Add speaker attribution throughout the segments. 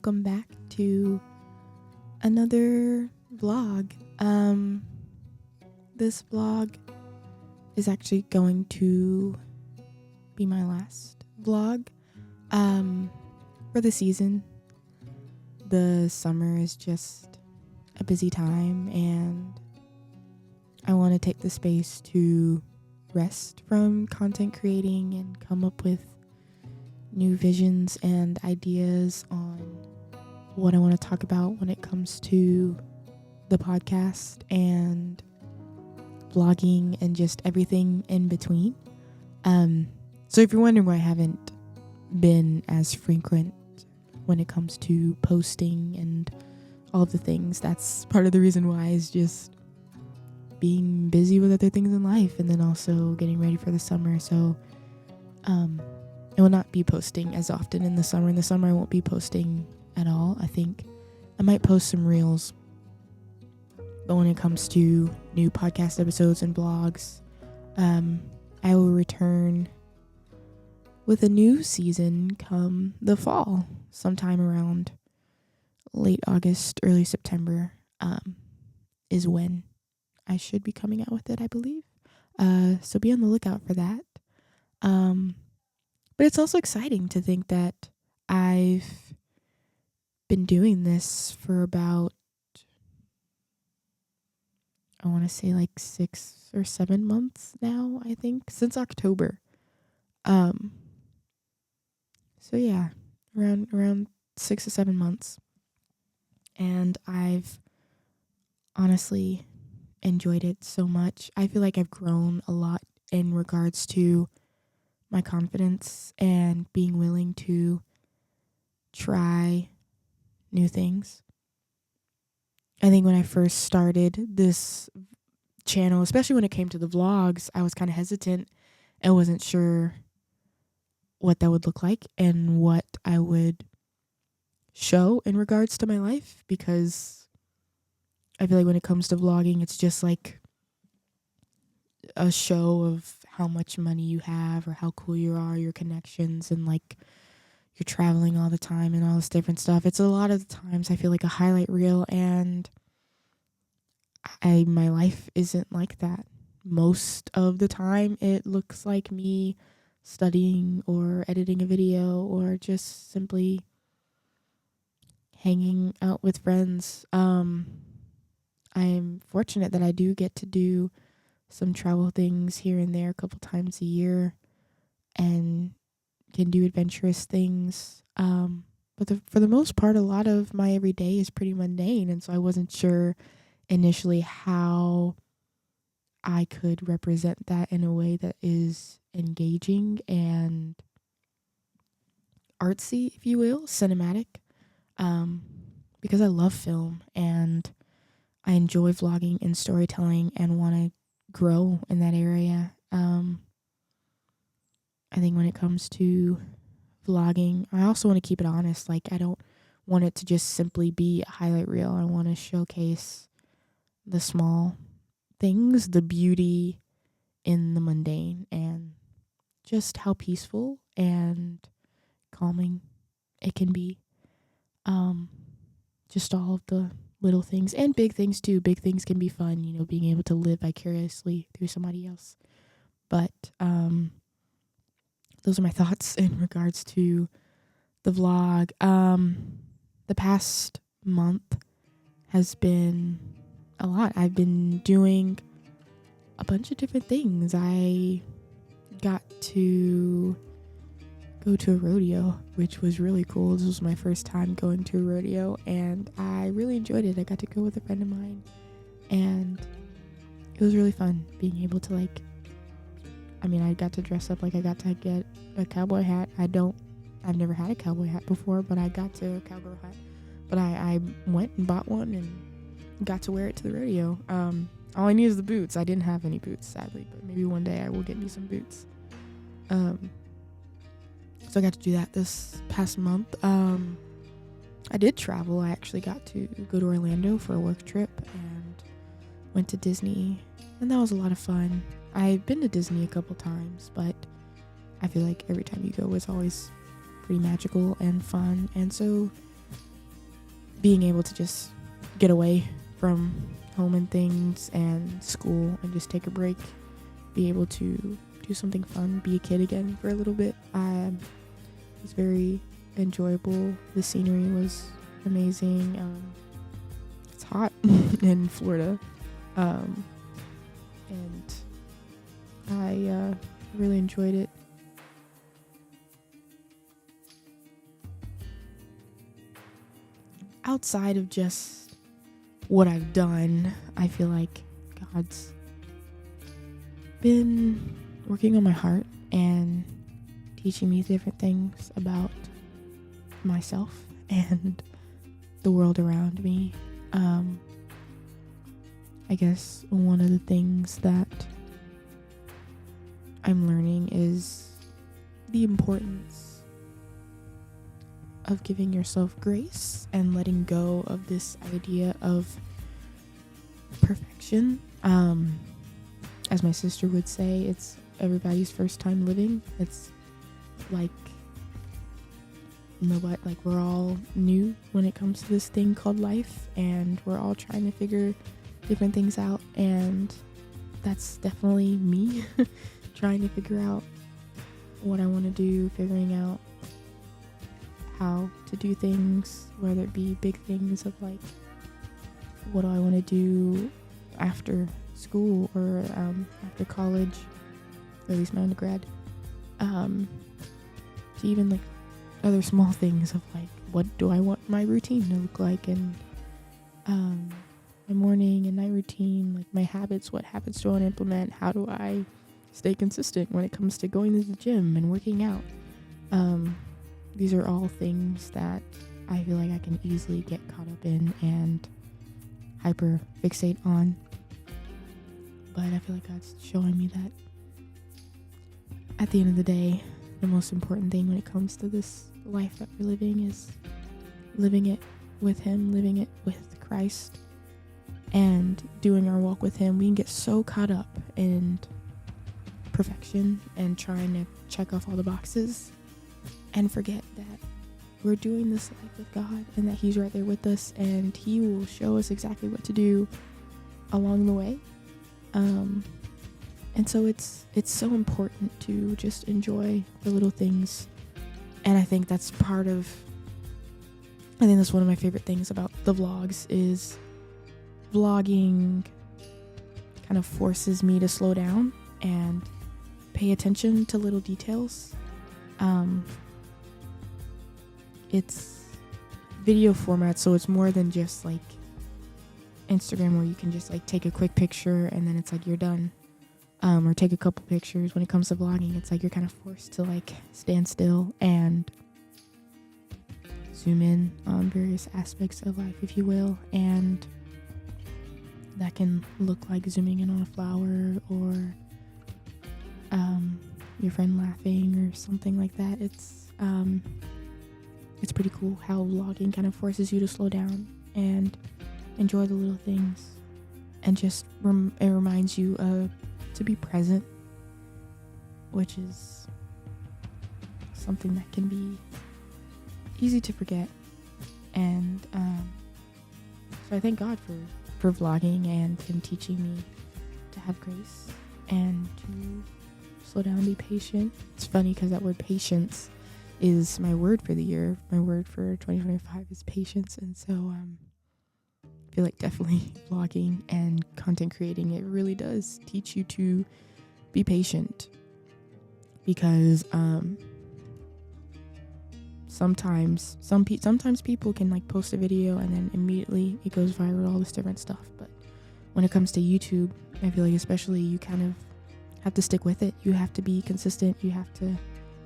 Speaker 1: welcome back to another vlog. This vlog is actually going to be my last vlog for the season. The summer is just a busy time, and I want to take the space to rest from content creating and come up with new visions and ideas on what I want to talk about when it comes to the podcast and vlogging and just everything in between. So if you're wondering why I haven't been as frequent when it comes to posting and all of the things, that's part of the reason why, is just being busy with other things in life, and then also getting ready for the summer. So I will not be posting as often in the summer. In the summer, I won't be posting at all. I think I might post some reels. But when it comes to new podcast episodes and blogs, I will return with a new season come the fall, sometime around late August, early September, is when I should be coming out with it, I believe. So be on the lookout for that. But it's also exciting to think that I've been doing this for about, I want to say like 6 or 7 months now, I think, since October. So yeah, around 6 to 7 months. And I've honestly enjoyed it so much. I feel like I've grown a lot in regards to my confidence and being willing to try new things. I think when I first started this channel, especially when it came to the vlogs, I was kind of hesitant and wasn't sure what that would look like and what I would show in regards to my life, because I feel like when it comes to vlogging, it's just like a show of how much money you have or how cool you are, your connections, and like you're traveling all the time and all this different stuff. It's a lot of the times I feel like a highlight reel, and my life isn't like that. Most of the time it looks like me studying or editing a video or just simply hanging out with friends. I'm fortunate that I do get to do some travel things here and there a couple times a year and can do adventurous things. But for the most part, a lot of my everyday is pretty mundane. And so I wasn't sure initially how I could represent that in a way that is engaging and artsy, if you will, cinematic. Because I love film and I enjoy vlogging and storytelling and want to grow in that area. I think when it comes to vlogging, I also want to keep it honest. Like, I don't want it to just simply be a highlight reel. I want to showcase the small things, the beauty in the mundane, and just how peaceful and calming it can be. Just all of the little things and big things too. Big things can be fun, being able to live vicariously through somebody else. But those are my thoughts in regards to the vlog. The past month has been a lot. I've been doing a bunch of different things. I got to go to a rodeo, which was really cool. This was my first time going to a rodeo, and I really enjoyed it. I got to go with a friend of mine, and it was really fun being able to I got to dress up. I got to get a cowboy hat. I've never had a cowboy hat before, but I got to a cowgirl hat. But I went and bought one and got to wear it to the rodeo. All I need is the boots. I didn't have any boots, sadly, but maybe one day I will get me some boots. So I got to do that this past month. I did travel. I actually got to go to Orlando for a work trip and went to Disney, and that was a lot of fun. I've been to Disney a couple times, but I feel like every time you go it's always pretty magical and fun. And so being able to just get away from home and things and school and just take a break, be able to do something fun, be a kid again for a little bit. It was very enjoyable. The scenery was amazing. It's hot in Florida, and I really enjoyed it. Outside of just what I've done, I feel like God's been working on my heart and teaching me different things about myself and the world around me. I guess one of the things that I'm learning is the importance of giving yourself grace and letting go of this idea of perfection. As my sister would say, it's everybody's first time living. It's like we're all new when it comes to this thing called life, and we're all trying to figure different things out, and that's definitely me trying to figure out what I want to do, figuring out how to do things, whether it be big things of like, what do I want to do after school or after college, or at least my undergrad, to even like other small things of like, what do I want my routine to look like, and my morning and night routine, like my habits, what habits do I want to implement, how do I stay consistent when it comes to going to the gym and working out. These are all things that I feel like I can easily get caught up in and hyper fixate on. But I feel like God's showing me that at the end of the day, the most important thing when it comes to this life that we're living is living it with Him, living it with Christ, and doing our walk with Him. We can get so caught up in perfection and trying to check off all the boxes and forget that we're doing this life with God and that He's right there with us, and He will show us exactly what to do along the way. And so it's so important to just enjoy the little things. And I think that's one of my favorite things about the vlogs is vlogging kind of forces me to slow down and pay attention to little details. It's video format, so it's more than just like Instagram where you can just like take a quick picture and then it's like you're done, or take a couple pictures. When it comes to vlogging, it's like you're kind of forced to like stand still and zoom in on various aspects of life, if you will, and that can look like zooming in on a flower or your friend laughing or something like that. It's pretty cool how vlogging kind of forces you to slow down and enjoy the little things, and just it reminds you to be present, which is something that can be easy to forget. And so I thank God for vlogging and Him teaching me to have grace and to slow down and be patient. It's funny because that word patience is my word for the year. My word for 2025 is patience. And so I feel like definitely vlogging and content creating, it really does teach you to be patient, because sometimes people can like post a video and then immediately it goes viral, all this different stuff. But when it comes to YouTube, I feel like especially you kind of have to stick with it. You have to be consistent. You have to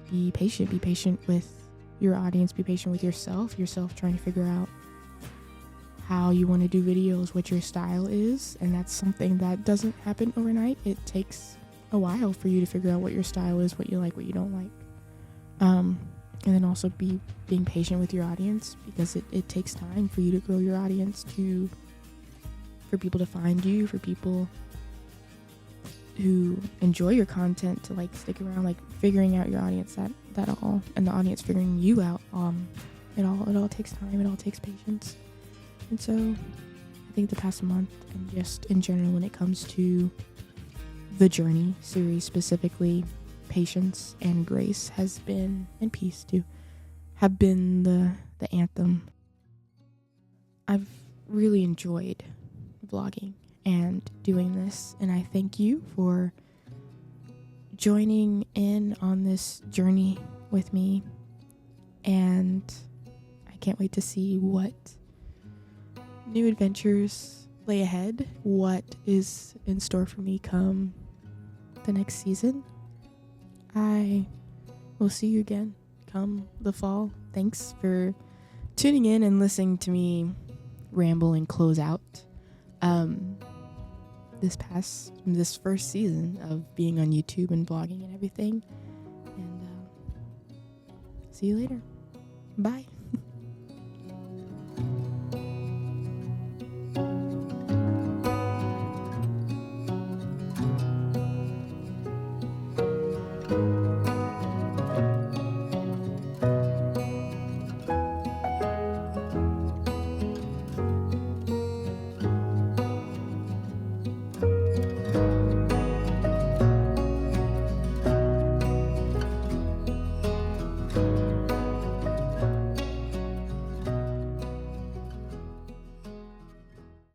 Speaker 1: be patient with your audience, be patient with yourself trying to figure out how you want to do videos, what your style is. And that's something that doesn't happen overnight. It takes a while for you to figure out what your style is, what you like, what you don't like. And then also being patient with your audience, because it takes time for you to grow your audience, for people to find you, for people who enjoy your content to like stick around, like figuring out your audience, that all, and the audience figuring you out. It all takes time, it all takes patience. And so I think the past month, and just in general when it comes to the Journey series specifically, patience and grace has been, and peace too, have been the anthem. I've really enjoyed vlogging and doing this, and I thank you for joining in on this journey with me, and I can't wait to see what new adventures lay ahead, what is in store for me come the next season. I will see you again come the fall. Thanks for tuning in and listening to me ramble and close out this first season of being on YouTube and vlogging and everything. And see you later. Bye.